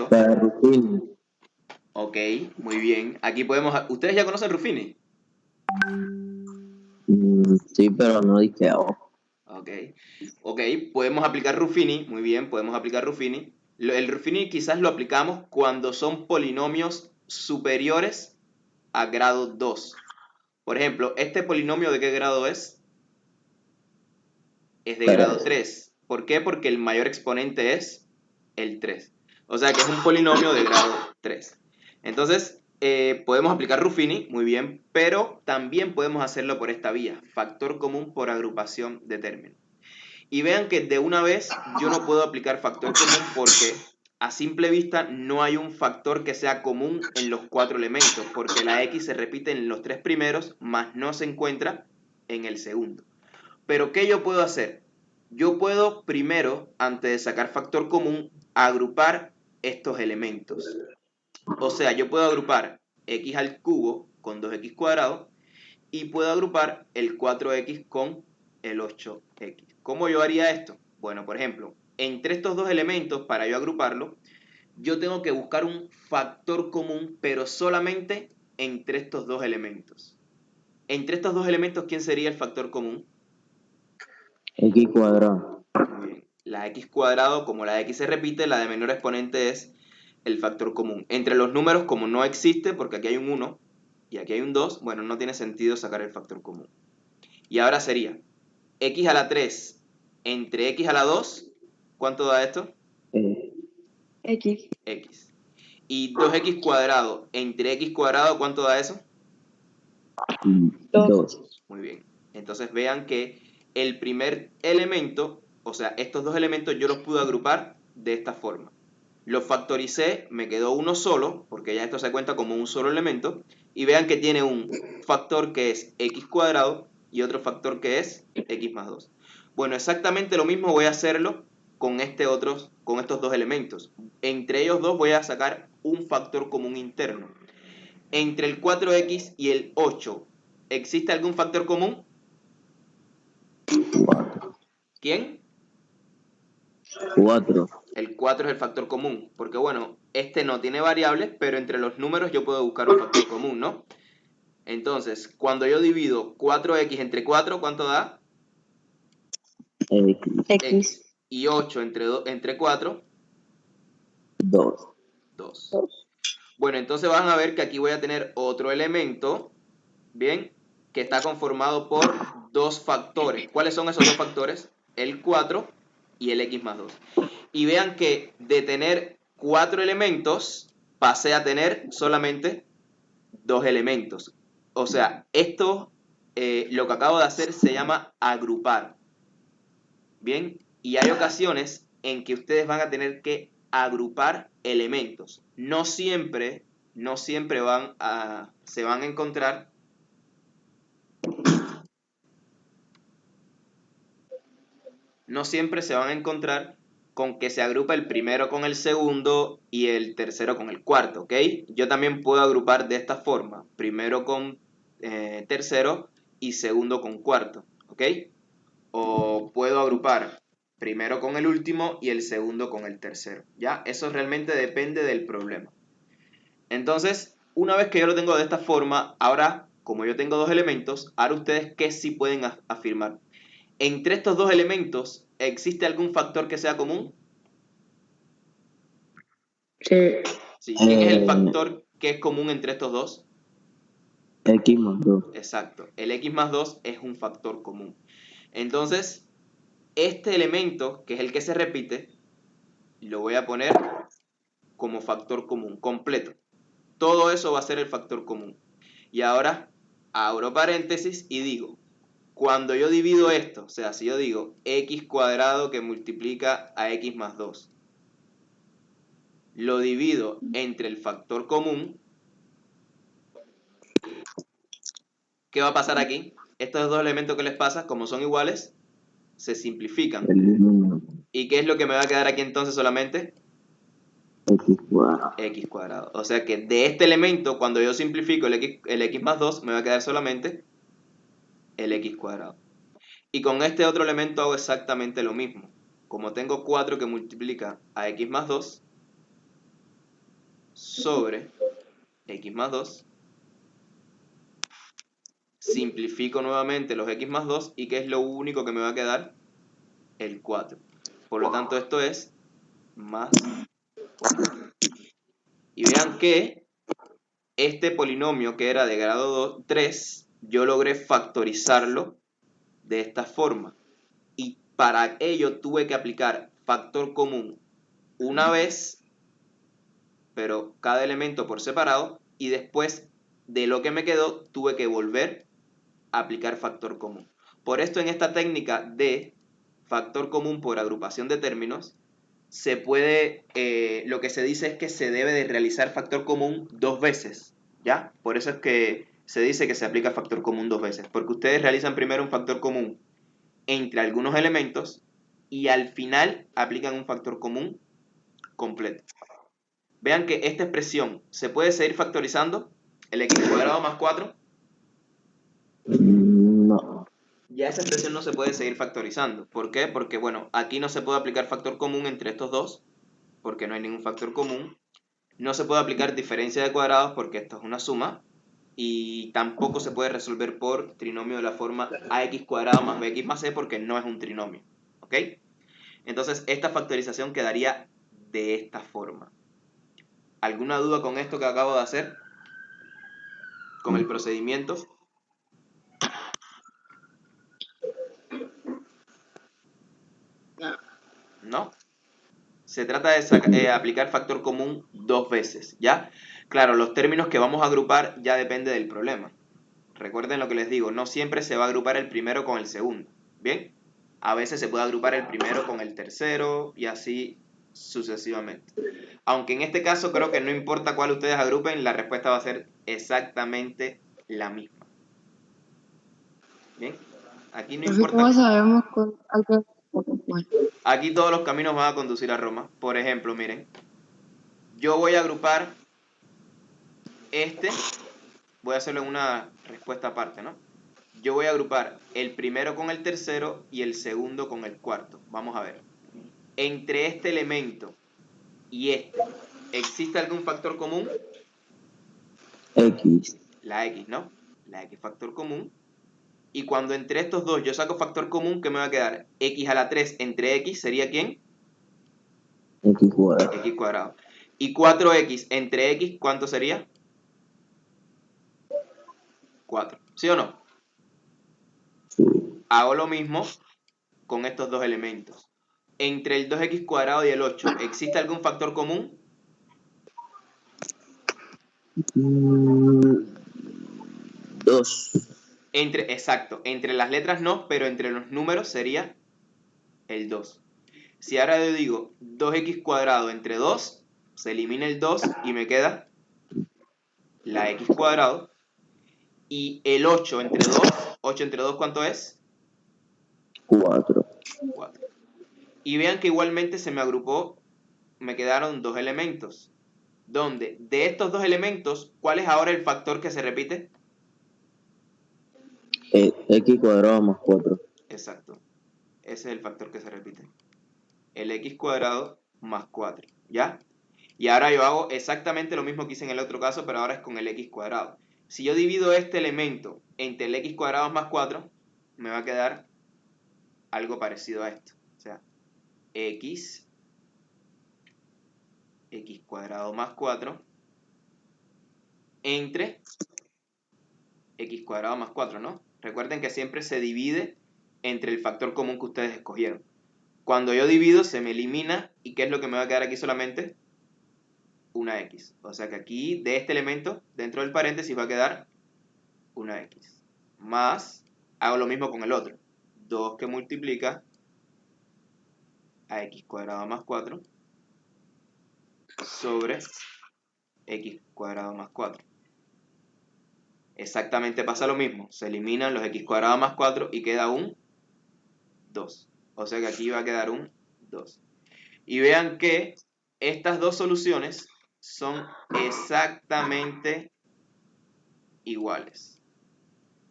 esto? Ruffini. Ok, muy bien. Aquí podemos... ¿Ustedes ya conocen Ruffini? Sí, pero no dije, oh. Ok, podemos aplicar Ruffini, muy bien, podemos aplicar Ruffini. El Ruffini quizás lo aplicamos cuando son polinomios superiores a grado 2. Por ejemplo, ¿este polinomio de qué grado es? Es de grado 3. ¿Por qué? Porque el mayor exponente es el 3. O sea que es un polinomio de grado 3. Entonces, podemos aplicar Ruffini, muy bien, pero también podemos hacerlo por esta vía, factor común por agrupación de términos. Y vean que de una vez yo no puedo aplicar factor común porque a simple vista no hay un factor que sea común en los 4 elementos, porque la x se repite en los 3 primeros, más no se encuentra en el segundo. Pero ¿qué yo puedo hacer? Yo puedo primero, antes de sacar factor común, agrupar estos elementos. O sea, yo puedo agrupar x al cubo con 2x cuadrado y puedo agrupar el 4x con el 8x. ¿Cómo yo haría esto? Bueno, por ejemplo, entre estos dos elementos, para yo agruparlo, yo tengo que buscar un factor común, pero solamente entre estos dos elementos. Entre estos dos elementos, ¿quién sería el factor común? X cuadrado. Muy bien. La x cuadrado, como la x se repite, la de menor exponente es el factor común. Entre los números, como no existe, porque aquí hay un 1 y aquí hay un 2, bueno, no tiene sentido sacar el factor común. Y ahora sería x a la 3 entre x a la 2, ¿cuánto da esto? X. X. Y 2x cuadrado entre x cuadrado, ¿cuánto da eso? 2. Muy bien. Entonces vean que el primer elemento, o sea, estos dos elementos yo los pude agrupar de esta forma. Lo factoricé, me quedó uno solo, porque ya esto se cuenta como un solo elemento, y vean que tiene un factor que es x cuadrado y otro factor que es x más 2. Bueno, exactamente lo mismo voy a hacerlo con con estos dos elementos. Entre ellos dos voy a sacar un factor común interno. Entre el 4x y el 8, ¿existe algún factor común? 4. ¿Quién? 4. El 4 es el factor común, porque bueno, este no tiene variables, pero entre los números yo puedo buscar un factor común, ¿no? Entonces, cuando yo divido 4x entre 4, ¿cuánto da? X. Y 8 entre 4, 2. 2. Bueno, entonces van a ver que aquí voy a tener otro elemento, ¿bien? Que está conformado por dos factores. ¿Cuáles son esos dos factores? El 4 y el x más 2. Y vean que de tener 4 elementos, pasé a tener solamente 2 elementos. O sea, esto, lo que acabo de hacer se llama agrupar. Bien, y hay ocasiones en que ustedes van a tener que agrupar elementos. No siempre se van a encontrar no siempre se van a encontrar con que se agrupa el primero con el segundo y el tercero con el cuarto, ¿ok? Yo también puedo agrupar de esta forma, primero con tercero y segundo con cuarto, ¿ok? O puedo agrupar primero con el último y el segundo con el tercero, ¿ya? Eso realmente depende del problema. Entonces, una vez que yo lo tengo de esta forma, ahora, como yo tengo dos elementos, ahora ustedes, ¿qué sí pueden afirmar? Entre estos dos elementos, ¿existe algún factor que sea común? Sí. Sí. ¿Quién es el factor que es común entre estos dos? X más 2. Exacto. El x más 2 es un factor común. Entonces, este elemento, que es el que se repite, lo voy a poner como factor común, completo. Todo eso va a ser el factor común. Y ahora, abro paréntesis y digo, cuando yo divido esto, o sea, si yo digo x cuadrado que multiplica a x más 2, lo divido entre el factor común, ¿qué va a pasar aquí? Estos dos elementos que les pasa, como son iguales, se simplifican. ¿Y qué es lo que me va a quedar aquí entonces solamente? X cuadrado. X cuadrado. O sea que de este elemento, cuando yo simplifico el x más 2, me va a quedar solamente el x cuadrado. Y con este otro elemento hago exactamente lo mismo. Como tengo 4 que multiplica a x más 2, sobre x más 2. Simplifico nuevamente los x más 2 y ¿qué es lo único que me va a quedar? El 4. Por lo tanto, esto es más 4. Y vean que este polinomio que era de grado 3, yo logré factorizarlo de esta forma. Y para ello tuve que aplicar factor común una vez, pero cada elemento por separado, y después de lo que me quedó tuve que volver a aplicar factor común. Por esto en esta técnica de factor común por agrupación de términos, se puede, lo que se dice es que se debe de realizar factor común 2 veces, ¿ya? Por eso es que se dice que se aplica factor común 2 veces, porque ustedes realizan primero un factor común entre algunos elementos y al final aplican un factor común completo. Vean que esta expresión se puede seguir factorizando, el x cuadrado más 4. No. Ya esa expresión no se puede seguir factorizando. ¿Por qué? Porque, bueno, aquí no se puede aplicar factor común entre estos dos, porque no hay ningún factor común. No se puede aplicar diferencia de cuadrados, porque esto es una suma. Y tampoco se puede resolver por trinomio de la forma ax cuadrado más bx más c, porque no es un trinomio. ¿Ok? Entonces, esta factorización quedaría de esta forma. ¿Alguna duda con esto que acabo de hacer? ¿Con el procedimiento? ¿No? Se trata de aplicar factor común 2 veces, ¿ya? Claro, los términos que vamos a agrupar ya depende del problema. Recuerden lo que les digo, no siempre se va a agrupar el primero con el segundo, ¿bien? A veces se puede agrupar el primero con el tercero y así sucesivamente. Aunque en este caso creo que no importa cuál ustedes agrupen, la respuesta va a ser exactamente la misma. ¿Bien? Aquí no Entonces, ¿cómo importa. sabemos con algo? Bueno, Aquí todos los caminos van a conducir a Roma. Por ejemplo, miren, yo voy a agrupar voy a hacerlo en una respuesta aparte, ¿no? Yo voy a agrupar el primero con el tercero y el segundo con el cuarto. Vamos a ver. Entre este elemento y este, ¿existe algún factor común? X. La x, ¿no? La x factor común. Y cuando entre estos dos yo saco factor común, ¿qué me va a quedar? X a la 3 entre x sería ¿quién? X cuadrado. X cuadrado. Y 4x entre x, ¿cuánto sería? 4. ¿Sí o no? Sí. Hago lo mismo con estos dos elementos. Entre el 2x cuadrado y el 8, ¿existe algún factor común? Dos. Exacto, entre las letras no, pero entre los números sería el 2. Si ahora yo digo 2x cuadrado entre 2, se elimina el 2 y me queda la x cuadrado. Y el 8 entre 2, 8 entre 2, ¿cuánto es? 4. 4. Y vean que igualmente se me agrupó, me quedaron dos elementos. Donde de estos dos elementos, ¿cuál es ahora el factor que se repite? X cuadrado más 4. Exacto. Ese es el factor que se repite. El x cuadrado más 4. ¿Ya? Y ahora yo hago exactamente lo mismo que hice en el otro caso, pero ahora es con el x cuadrado. Si yo divido este elemento entre el x cuadrado más 4, me va a quedar algo parecido a esto. O sea, x cuadrado más 4 entre x cuadrado más 4, ¿no? Recuerden que siempre se divide entre el factor común que ustedes escogieron. Cuando yo divido se me elimina, ¿y qué es lo que me va a quedar aquí solamente? Una x. O sea que aquí de este elemento, dentro del paréntesis va a quedar una x. Más, hago lo mismo con el otro. 2 que multiplica a x cuadrado más 4 sobre x cuadrado más 4. Exactamente pasa lo mismo. Se eliminan los x cuadrado más 4 y queda un 2. O sea que aquí va a quedar un 2. Y vean que estas dos soluciones son exactamente iguales.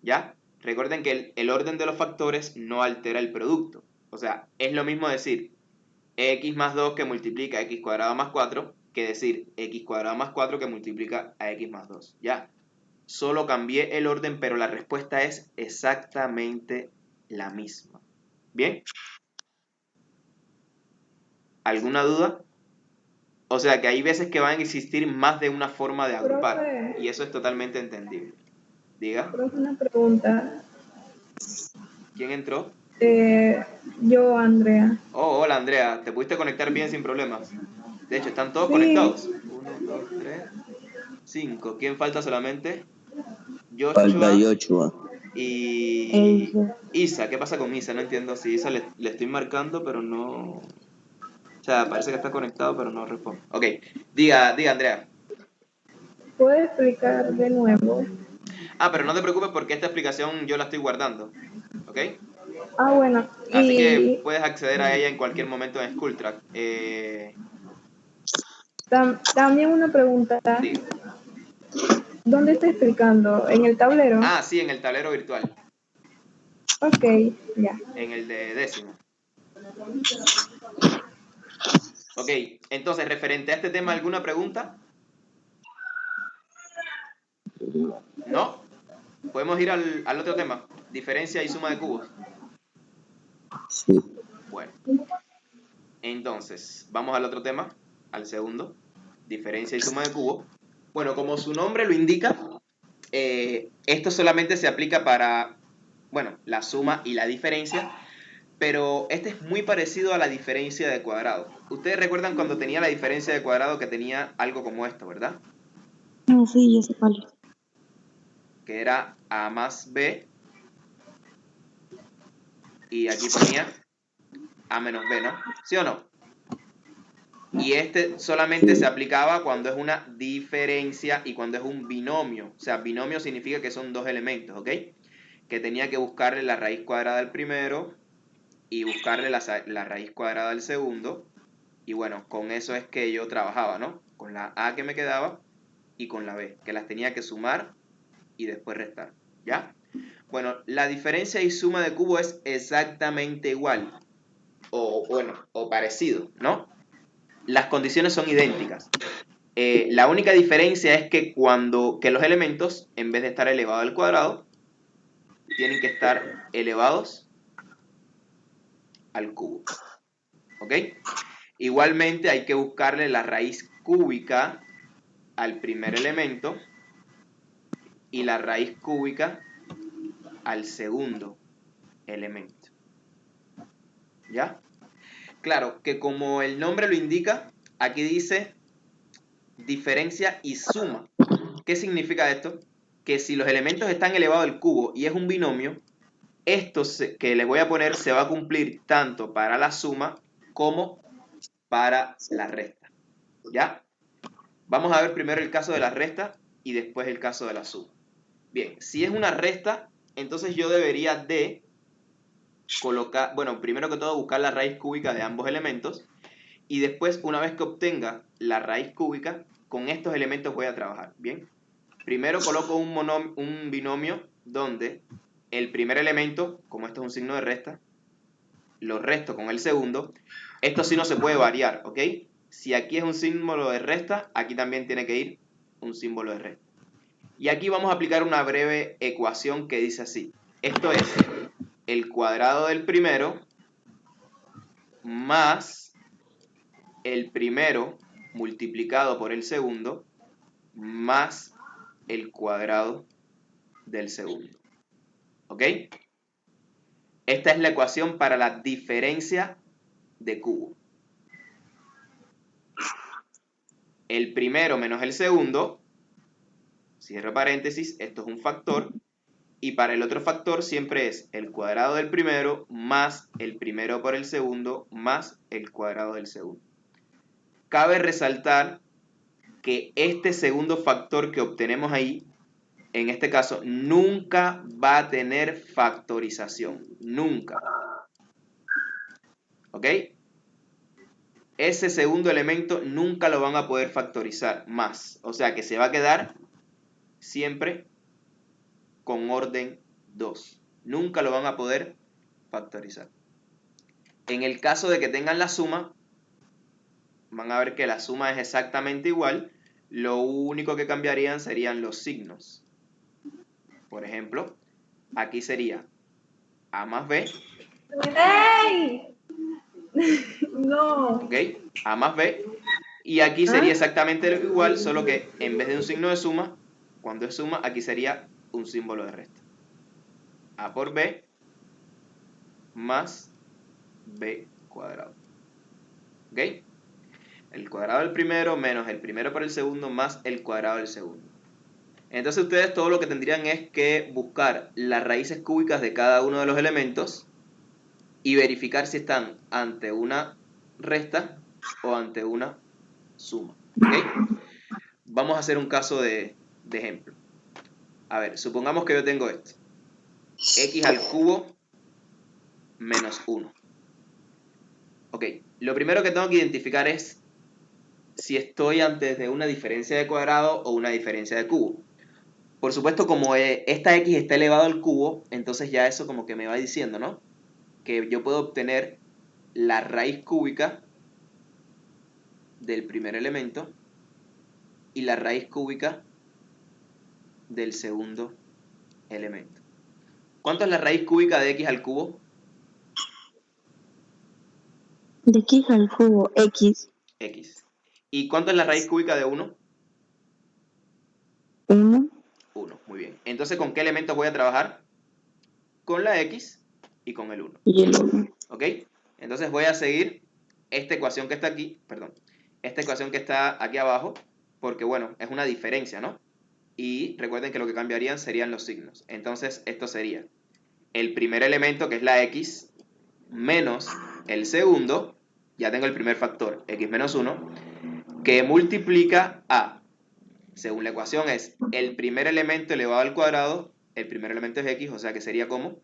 ¿Ya? Recuerden que el orden de los factores no altera el producto. O sea, es lo mismo decir x más 2 que multiplica x cuadrado más 4 que decir x cuadrado más 4 que multiplica a x más 2. Ya, solo cambié el orden, pero la respuesta es exactamente la misma. ¿Bien? ¿Alguna duda? O sea que hay veces que van a existir más de una forma de agrupar, Profe, y eso es totalmente entendible. Diga, profe, una pregunta. ¿quién entró? Yo, Andrea. Oh, hola Andrea, ¿te pudiste conectar bien sin problemas? De hecho, ¿están todos Sí, conectados? 1, 2, 3, 5. ¿Quién falta solamente? Falta Joshua Yoshua. y Isa. ¿Qué pasa con Isa? No entiendo. Si Isa le estoy marcando, pero no... O sea, parece que está conectado, pero no responde. Ok, diga Andrea. ¿puede explicar de nuevo? Ah, pero no te preocupes porque esta explicación yo la estoy guardando. ¿Ok? Ah, bueno, Así que y puedes acceder a ella en cualquier momento en SchoolTrack. también una pregunta. Diga. ¿Dónde está explicando? ¿En el tablero? Ah, sí, en el tablero virtual. Ok, ya. En el de décimo. Ok, entonces, referente a este tema, ¿alguna pregunta? ¿No? Podemos ir al otro tema. Diferencia y suma de cubos. Sí. Bueno, entonces, vamos al otro tema, al segundo. Diferencia y suma de cubos. Bueno, como su nombre lo indica, esto solamente se aplica para, bueno, la suma y la diferencia, pero este es muy parecido a la diferencia de cuadrado. Ustedes recuerdan cuando tenía la diferencia de cuadrado que tenía algo como esto, ¿verdad? No, sí, yo sé cuál es. Que era a más b y aquí ponía a menos b, ¿no? ¿Sí o no? Y este solamente se Sí. aplicaba cuando es una diferencia y cuando es un binomio. O sea, binomio significa que son dos elementos, ¿ok? Que tenía que buscarle la raíz cuadrada del primero y buscarle la raíz cuadrada del segundo. Y bueno, con eso es que yo trabajaba, ¿no? Con la A que me quedaba y con la B, que las tenía que sumar y después restar, ¿ya? Bueno, la diferencia y suma de cubo es exactamente igual, o bueno, o parecido, ¿no? Las condiciones son idénticas. La única diferencia es que que los elementos, en vez de estar elevados al cuadrado, tienen que estar elevados al cubo, ¿ok? Igualmente hay que buscarle la raíz cúbica al primer elemento y la raíz cúbica al segundo elemento, ¿ya? Claro, que como el nombre lo indica, aquí dice diferencia y suma. ¿Qué significa esto? Que si los elementos están elevados al cubo y es un binomio, esto que les voy a poner se va a cumplir tanto para la suma como para la resta, ¿ya? Vamos a ver primero el caso de la resta y después el caso de la suma. Bien, si es una resta, entonces yo debería de colocar, bueno, primero que todo buscar la raíz cúbica de ambos elementos y después, una vez que obtenga la raíz cúbica, con estos elementos voy a trabajar, ¿bien? Primero coloco un binomio donde el primer elemento, como esto es un signo de resta, lo resto con el segundo. Esto sí no se puede variar, ¿ok? Si aquí es un símbolo de resta, aquí también tiene que ir un símbolo de resta. Y aquí vamos a aplicar una breve ecuación que dice así. Esto es el cuadrado del primero más el primero multiplicado por el segundo más el cuadrado del segundo. ¿Ok? Esta es la ecuación para la diferencia de cubo. El primero menos el segundo, cierro paréntesis, esto es un factor, y para el otro factor siempre es el cuadrado del primero más el primero por el segundo más el cuadrado del segundo. Cabe resaltar que este segundo factor que obtenemos ahí, en este caso, nunca va a tener factorización. Nunca. ¿Ok? Ese segundo elemento nunca lo van a poder factorizar más. O sea que se va a quedar siempre con orden 2. Nunca lo van a poder factorizar. En el caso de que tengan la suma, van a ver que la suma es exactamente igual, lo único que cambiarían serían los signos. Por ejemplo, aquí sería A más B, ¡Ey! No. ¿ok? A más B, y aquí sería exactamente igual, solo que en vez de un signo de suma, cuando es suma, aquí sería un símbolo de resta. A por B más B cuadrado. ¿Ok? El cuadrado del primero menos el primero por el segundo más el cuadrado del segundo. Entonces ustedes todo lo que tendrían es que buscar las raíces cúbicas de cada uno de los elementos y verificar si están ante una resta o ante una suma. ¿Ok? Vamos a hacer un caso de ejemplo. A ver, supongamos que yo tengo esto. X al cubo menos 1. Ok, lo primero que tengo que identificar es si estoy ante una diferencia de cuadrado o una diferencia de cubo. Por supuesto, como esta X está elevado al cubo, entonces ya eso como que me va diciendo, ¿no? Que yo puedo obtener la raíz cúbica del primer elemento y la raíz cúbica del segundo elemento. ¿Cuánto es la raíz cúbica de X al cubo? De X al cubo, X. X. ¿Y cuánto es la raíz cúbica de 1? 1 1, muy bien. Entonces, ¿con qué elementos voy a trabajar? Con la X y con el 1. y el 1. ¿Ok? Entonces voy a seguir esta ecuación que está aquí, perdón, esta ecuación que está aquí abajo, porque bueno, es una diferencia, ¿no? Y recuerden que lo que cambiarían serían los signos. Entonces esto sería el primer elemento, que es la X, menos el segundo, ya tengo el primer factor, X menos 1, que multiplica a, según la ecuación es el primer elemento elevado al cuadrado, el primer elemento es X, o sea que sería como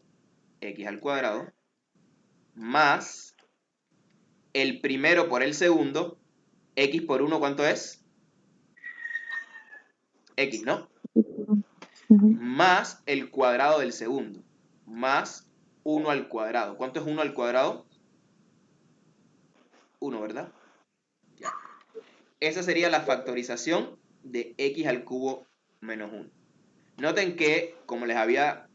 X al cuadrado, más el primero por el segundo, X por 1, ¿cuánto es? X, ¿no? Más el cuadrado del segundo, más 1 al cuadrado. ¿Cuánto es 1 al cuadrado? 1, ¿verdad? Ya. Esa sería la factorización de X al cubo menos 1. Noten que, como les había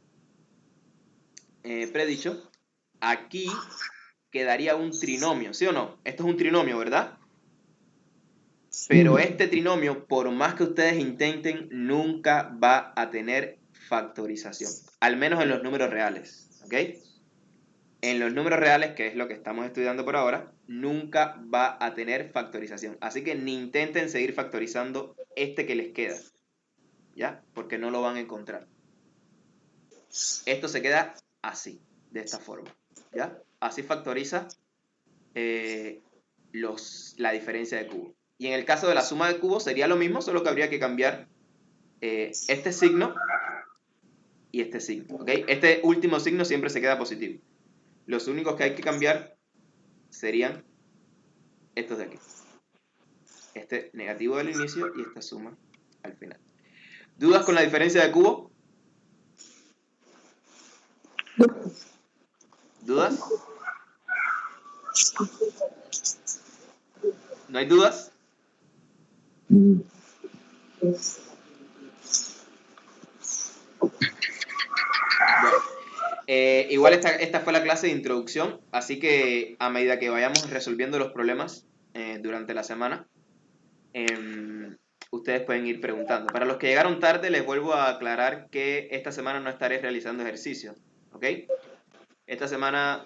predicho, aquí quedaría un trinomio, ¿sí o no? Esto es un trinomio, ¿verdad? Pero este trinomio, por más que ustedes intenten, nunca va a tener factorización. Al menos en los números reales, ¿ok? En los números reales, que es lo que estamos estudiando por ahora, nunca va a tener factorización. Así que ni intenten seguir factorizando este que les queda, ¿ya? Porque no lo van a encontrar. Esto se queda así, de esta forma, ¿ya? Así factoriza la diferencia de cubos. Y en el caso de la suma de cubos sería lo mismo, solo que habría que cambiar este signo y este signo, ¿ok? Este último signo siempre se queda positivo. Los únicos que hay que cambiar serían estos de aquí. Este negativo del inicio y esta suma al final. ¿Dudas con la diferencia de cubo? ¿Dudas? ¿No hay dudas? Bueno, igual esta fue la clase de introducción, así que a medida que vayamos resolviendo los problemas durante la semana, ustedes pueden ir preguntando. Para los que llegaron tarde, les vuelvo a aclarar que esta semana no estaré realizando ejercicio, ¿ok? Esta semana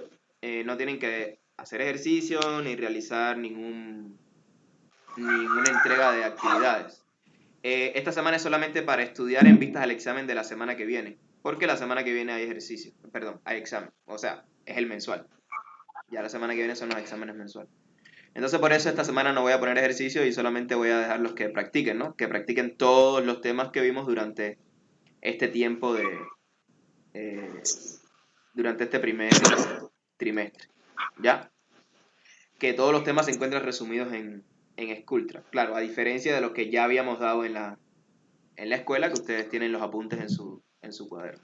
no tienen que hacer ejercicio ni realizar ninguna entrega de actividades. Esta semana es solamente para estudiar en vistas al examen de la semana que viene, porque la semana que viene hay ejercicio, perdón, hay examen, o sea, es el mensual. Ya la semana que viene son los exámenes mensuales. Entonces por eso esta semana no voy a poner ejercicio y solamente voy a dejarlos que practiquen, ¿no? Que practiquen todos los temas que vimos durante este tiempo durante este primer trimestre, ¿ya? Que todos los temas se encuentran resumidos en Skulltrap. Claro, a diferencia de los que ya habíamos dado en la escuela, que ustedes tienen los apuntes en su cuaderno.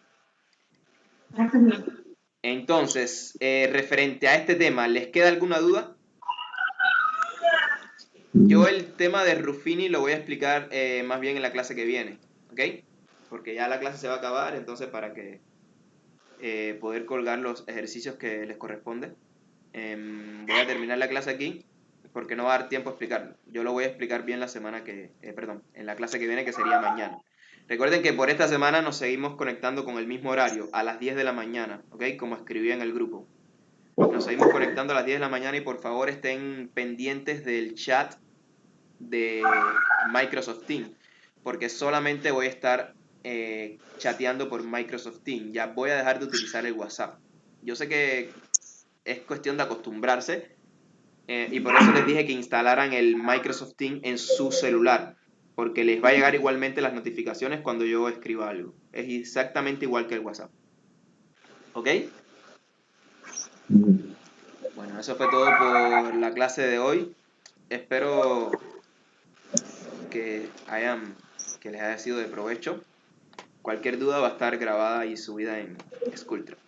Entonces, referente a este tema, ¿les queda alguna duda? Yo el tema de Ruffini lo voy a explicar más bien en la clase que viene, ¿ok? Porque ya la clase se va a acabar, entonces para que poder colgar los ejercicios que les corresponde. Voy a terminar la clase aquí porque no va a dar tiempo a explicarlo. Yo lo voy a explicar bien la semana que, perdón, en la clase que viene, que sería mañana. Recuerden que por esta semana nos seguimos conectando con el mismo horario, a las 10 de la mañana, ¿ok? Como escribí en el grupo. Nos seguimos conectando a las 10 de la mañana y por favor estén pendientes del chat de Microsoft Teams, porque solamente voy a estar chateando por Microsoft Teams. Ya voy a dejar de utilizar el WhatsApp. Yo sé que es cuestión de acostumbrarse y por eso les dije que instalaran el Microsoft Teams en su celular, porque les va a llegar igualmente las notificaciones cuando yo escriba algo. Es exactamente igual que el WhatsApp. ¿Ok? Bueno, eso fue todo por la clase de hoy. Espero que les haya sido de provecho. Cualquier duda va a estar grabada y subida en Skulltrap.